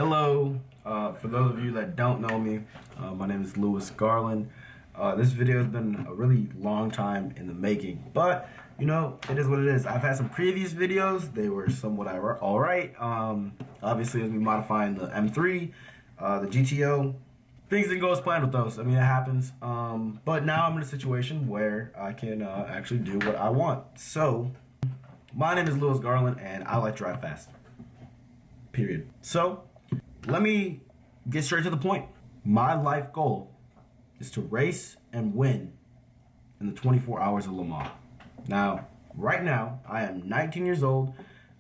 Hello, for those of you that don't know me, my name is Lewis Garland. This video has been a really long time in the making, but you know, it is what it is. I've had some previous videos, they were somewhat alright. Obviously, as we modifying the M3, the GTO, things didn't go as planned with those. I mean, it happens. But now I'm in a situation where I can actually do what I want. So, my name is Lewis Garland, and I like to drive fast. Period. So, let me get straight to the point. My life goal is to race and win in the 24 hours of Le Mans. Now, right now, I am 19 years old.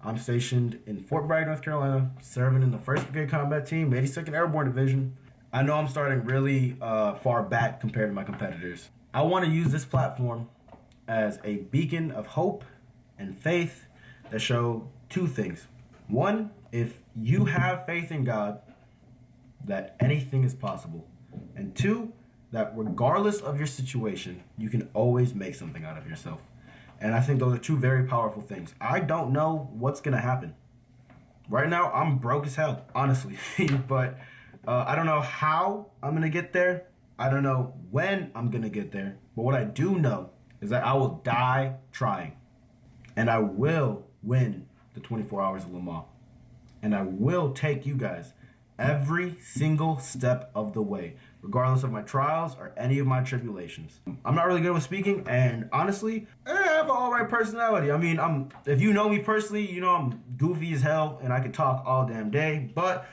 I'm stationed in Fort Bragg, North Carolina, serving in the 1st Brigade Combat Team, 82nd Airborne Division. I know I'm starting really far back compared to my competitors. I want to use this platform as a beacon of hope and faith that show two things. One, if you have faith in God, that anything is possible. And two, that regardless of your situation, you can always make something out of yourself. And I think those are two very powerful things. I don't know what's going to happen. Right now, I'm broke as hell, honestly. But I don't know how I'm going to get there. I don't know when I'm going to get there. But what I do know is that I will die trying. And I will win the 24 hours of Le Mans. And I will take you guys every single step of the way, regardless of my trials or any of my tribulations. I'm not really good with speaking, and honestly, I have an alright personality. I mean, if you know me personally, you know I'm goofy as hell, and I can talk all damn day, but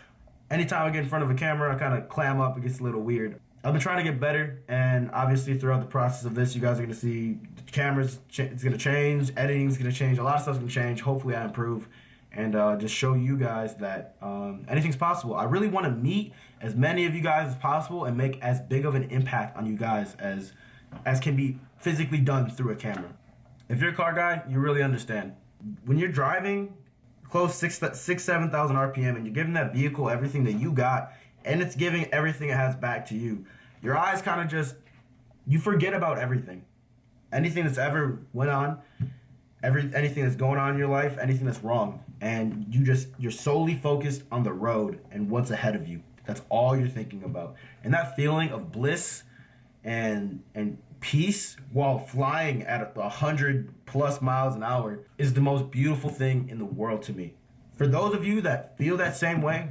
anytime I get in front of a camera, I kind of clam up. It gets a little weird. I've been trying to get better, and obviously throughout the process of this, you guys are going to see the cameras, it's going to change, editing's going to change, a lot of stuff's going to change. Hopefully I improve. And just show you guys that anything's possible. I really want to meet as many of you guys as possible and make as big of an impact on you guys as can be physically done through a camera. If you're a car guy, you really understand. When you're driving close 7,000 RPM and you're giving that vehicle everything that you got and it's giving everything it has back to you, your eyes kind of just, you forget about everything. Anything that's ever went on, anything that's going on in your life, anything that's wrong, and you're solely focused on the road and what's ahead of you. That's all you're thinking about. And that feeling of bliss and peace while flying at 100+ miles an hour is the most beautiful thing in the world to me. For those of you that feel that same way,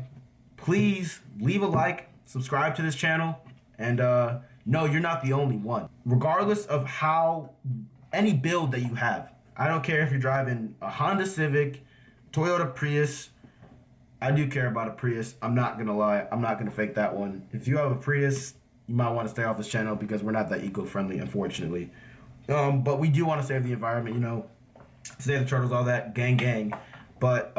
please leave a like, subscribe to this channel, and no, you're not the only one. Regardless of any build that you have, I don't care if you're driving a Honda Civic, Toyota Prius. I do care about a Prius. I'm not going to lie. I'm not going to fake that one. If you have a Prius, you might want to stay off this channel because we're not that eco-friendly, unfortunately. But we do want to save the environment, you know, save the turtles, all that, gang. But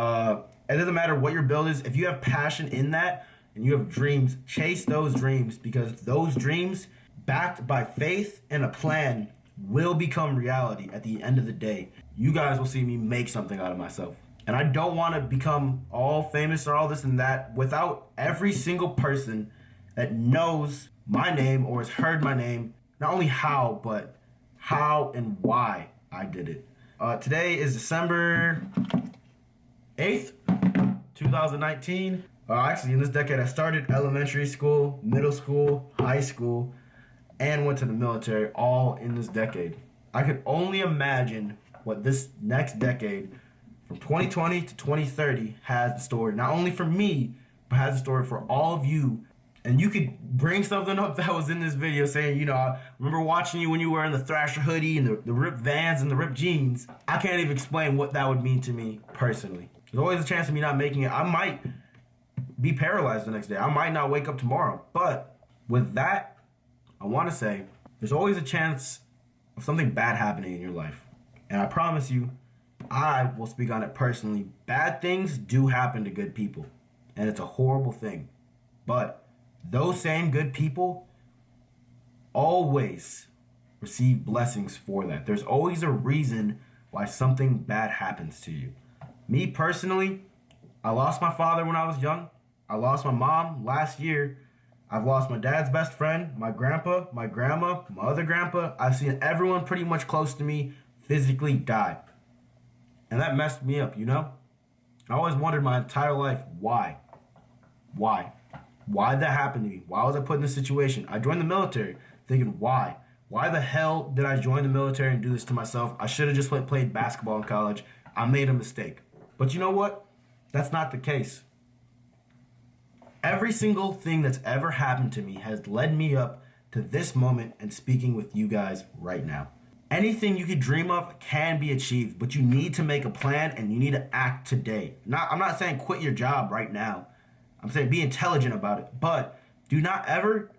it doesn't matter what your build is. If you have passion in that and you have dreams, chase those dreams, because those dreams, backed by faith and a plan, will become reality at the end of the day. You guys will see me make something out of myself. And I don't want to become all famous or all this and that without every single person that knows my name or has heard my name, not only how, but how and why I did it. Today is December 8th, 2019. Actually, in this decade, I started elementary school, middle school, high school, and went to the military all in this decade. I could only imagine what this next decade, from 2020 to 2030, has in store. Not only for me, but has in store for all of you. And you could bring something up that was in this video saying, you know, I remember watching you when you were in the Thrasher hoodie and the ripped Vans and the ripped jeans. I can't even explain what that would mean to me personally. There's always a chance of me not making it. I might be paralyzed the next day. I might not wake up tomorrow. But with that, I want to say there's always a chance of something bad happening in your life. And I promise you, I will speak on it personally. Bad things do happen to good people. And it's a horrible thing. But those same good people always receive blessings for that. There's always a reason why something bad happens to you. Me personally, I lost my father when I was young. I lost my mom last year. I've lost my dad's best friend, my grandpa, my grandma, my other grandpa. I've seen everyone pretty much close to me physically die. And that messed me up, you know? I always wondered my entire life why. Why? Why did that happen to me? Why was I put in this situation? I joined the military thinking, why? Why the hell did I join the military and do this to myself? I should have just played basketball in college. I made a mistake. But you know what? That's not the case. Every single thing that's ever happened to me has led me up to this moment and speaking with you guys right now. Anything you could dream of can be achieved, but you need to make a plan and you need to act today. I'm not saying quit your job right now. I'm saying be intelligent about it, but do not ever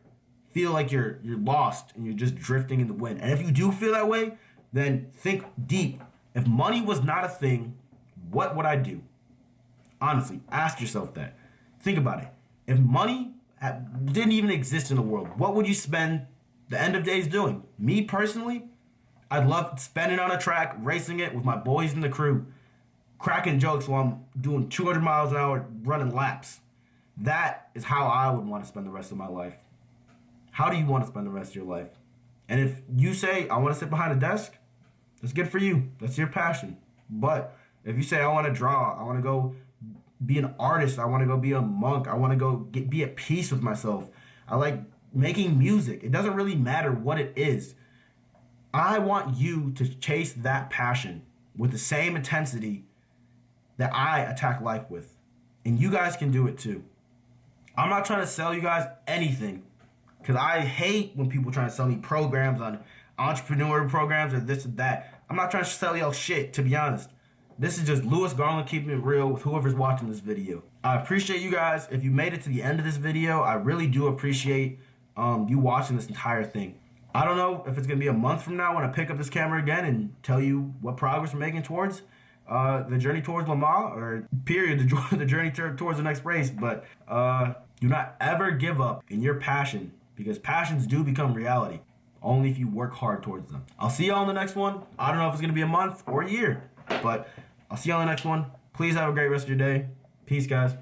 feel like you're lost and you're just drifting in the wind. And if you do feel that way, then think deep. If money was not a thing, what would I do? Honestly, ask yourself that. Think about it. If money didn't even exist in the world, what would you spend the end of days doing? Me personally, I'd love spending on a track, racing it with my boys in the crew, cracking jokes while I'm doing 200 miles an hour running laps. That is how I would want to spend the rest of my life. How do you want to spend the rest of your life? And if you say, I want to sit behind a desk, that's good for you. That's your passion. But if you say, I want to draw, I want to go be an artist, I want to go be a monk, I want to go be at peace with myself, I like making music. It doesn't really matter what it is. I want you to chase that passion with the same intensity that I attack life with. And you guys can do it too. I'm not trying to sell you guys anything, because I hate when people try to sell me programs on entrepreneur programs or this or that. I'm not trying to sell y'all shit, to be honest. This is just Lewis Garland keeping it real with whoever's watching this video. I appreciate you guys. If you made it to the end of this video, I really do appreciate you watching this entire thing. I don't know if it's going to be a month from now when I pick up this camera again and tell you what progress we're making towards the journey towards Le Mans, or period, the journey towards the next race. But do not ever give up in your passion, because passions do become reality only if you work hard towards them. I'll see y'all in the next one. I don't know if it's going to be a month or a year, but I'll see y'all in the next one. Please have a great rest of your day. Peace, guys.